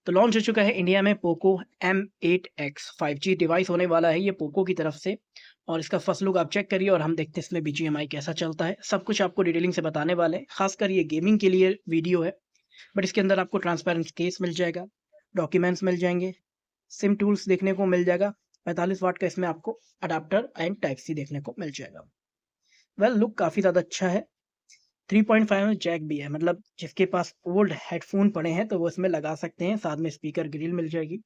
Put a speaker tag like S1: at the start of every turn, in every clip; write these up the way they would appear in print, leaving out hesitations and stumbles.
S1: तो लॉन्च हो चुका है इंडिया में पोको M8X 5G डिवाइस होने वाला है ये पोको की तरफ से। और इसका फर्स्ट लुक आप चेक करिए और हम देखते हैं इसमें BGMI कैसा चलता है। सब कुछ आपको डिटेलिंग से बताने वाले हैं। खासकर ये गेमिंग के लिए वीडियो है, बट इसके अंदर आपको ट्रांसपेरेंट केस मिल जाएगा, डॉक्यूमेंट्स मिल जाएंगे, सिम टूल्स देखने को मिल जाएगा। 45 वाट का इसमें आपको अडाप्टर एंड टाइप सी देखने को मिल जाएगा। लुक काफ़ी ज़्यादा अच्छा है। 3.5 में जैक भी है, मतलब जिसके पास ओल्ड हेडफोन पड़े हैं तो वो इसमें लगा सकते हैं। साथ में स्पीकर ग्रिल मिल जाएगी,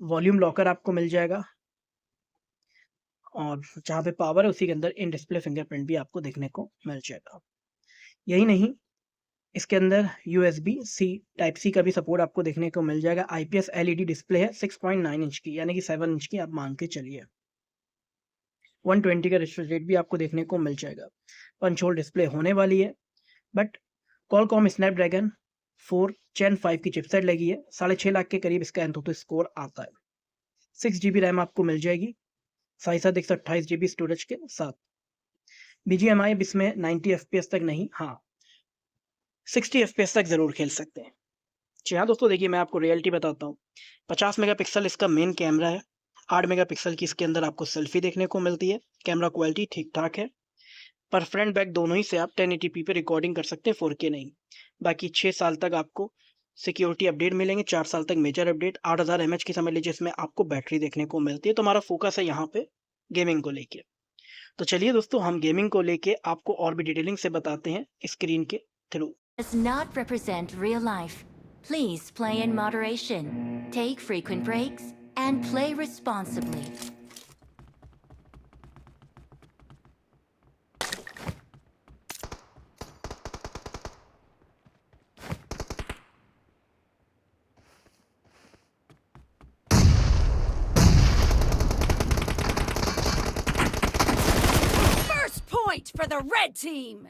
S1: वॉल्यूम लॉकर आपको मिल जाएगा, और जहाँ पे पावर है उसी के अंदर इन डिस्प्ले फिंगरप्रिंट भी आपको देखने को मिल जाएगा। यही नहीं, इसके अंदर USB C टाइप सी का भी सपोर्ट आपको देखने को मिल जाएगा। IPS LED डिस्प्ले है 6.9 इंच की, यानी कि 7 इंच की आप मान के चलिए। 120 का रिफ्रेश रेट भी आपको देखने को मिल जाएगा। पंच होल डिस्प्ले होने वाली है, बट Qualcomm स्नैपड्रैगन 4 Gen 5 की चिपसेट लगी है। 6.5 लाख के करीब इसका एंथोतो स्कोर आता है। 6 GB रैम आपको मिल जाएगी, साथ 128 GB स्टोरेज के साथ। BGMI अब इसमें 90 FPS तक नहीं, हाँ 60 FPS तक जरूर खेल सकते हैं। जी हाँ दोस्तों, देखिए मैं आपको रियलिटी बताता हूँ। 50 मेगापिक्सल इसका मेन कैमरा है। 8 मेगापिक्सल की इसके अंदर आपको सेल्फी देखने को मिलती है। कैमरा क्वालिटी ठीक ठाक है, पर फ्रंट बैक दोनों ही से आप 1080p पे रिकॉर्डिंग कर सकते हैं, 4K नहीं। बाकी 6 साल तक आपको सिक्योरिटी अपडेट मिलेंगे, 4 साल तक मेजर अपडेट। 8000 mAh की समझ लीजिए इसमें आपको बैटरी देखने को मिलती है। तो हमारा फोकस है यहाँ पे गेमिंग को लेके। तो चलिए दोस्तों, हम गेमिंग को लेके आपको और भी डिटेलिंग से बताते हैं स्क्रीन के through.
S2: Does not represent real life. Please play in moderation, take frequent breaks, and play responsibly.
S3: First point for the red team!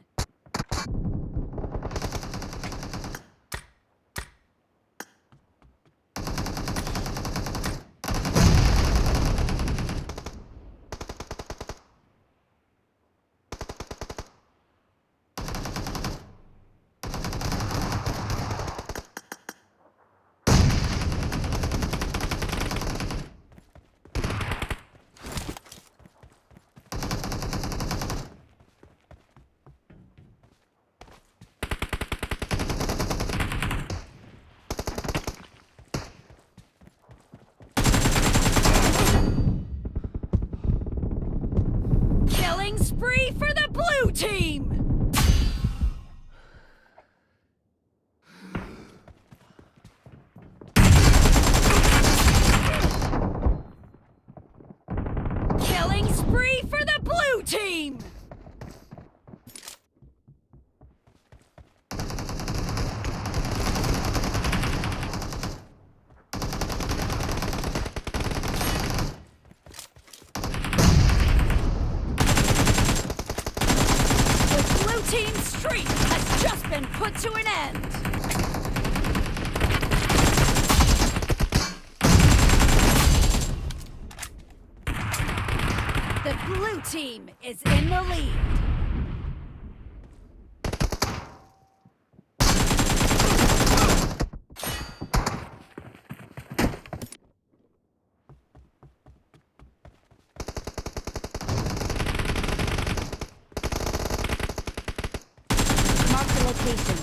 S3: Killing spree for the blue team! Killing spree for the blue team! Team streak has just been put to an end. The blue team is in the lead.
S2: Mark the location.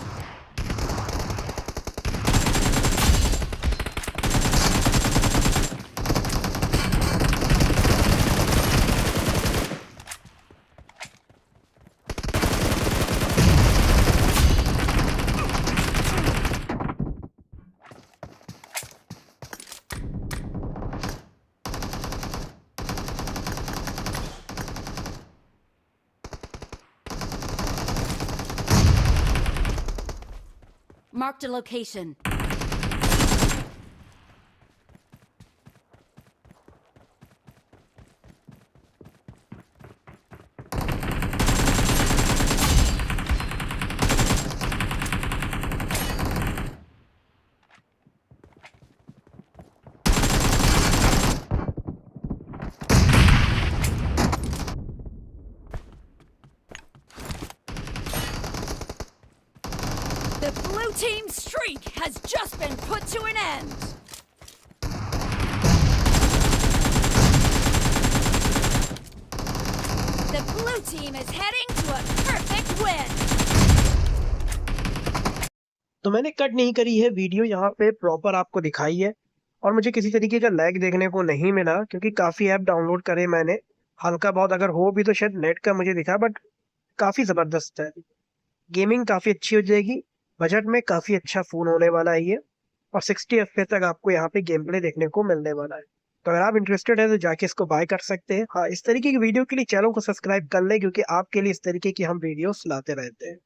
S2: Marked a location.
S3: The blue team streak has has just been put to an end. The blue team is heading to a perfect win.
S1: तो मैंने cut नहीं करी है video, यहाँ पे proper आपको दिखाई है और मुझे किसी तरीके का लैग देखने को नहीं मिला क्योंकि काफ़ी ऐप डाउनलोड करे मैंने। हल्का बहुत अगर हो भी तो शायद नेट का मुझे दिखा, बट काफ़ी ज़बरदस्त है। गेमिंग काफ़ी अच्छी हो जाएगी, बजट में काफ़ी अच्छा फ़ोन होने वाला है ये, और 60 FPS तक आपको यहाँ पे गेम प्ले देखने को मिलने वाला है। तो अगर आप इंटरेस्टेड है तो जाके इसको बाय कर सकते हैं। हाँ, इस तरीके की वीडियो के लिए चैनल को सब्सक्राइब कर लें क्योंकि आपके लिए इस तरीके की हम वीडियोस लाते रहते हैं।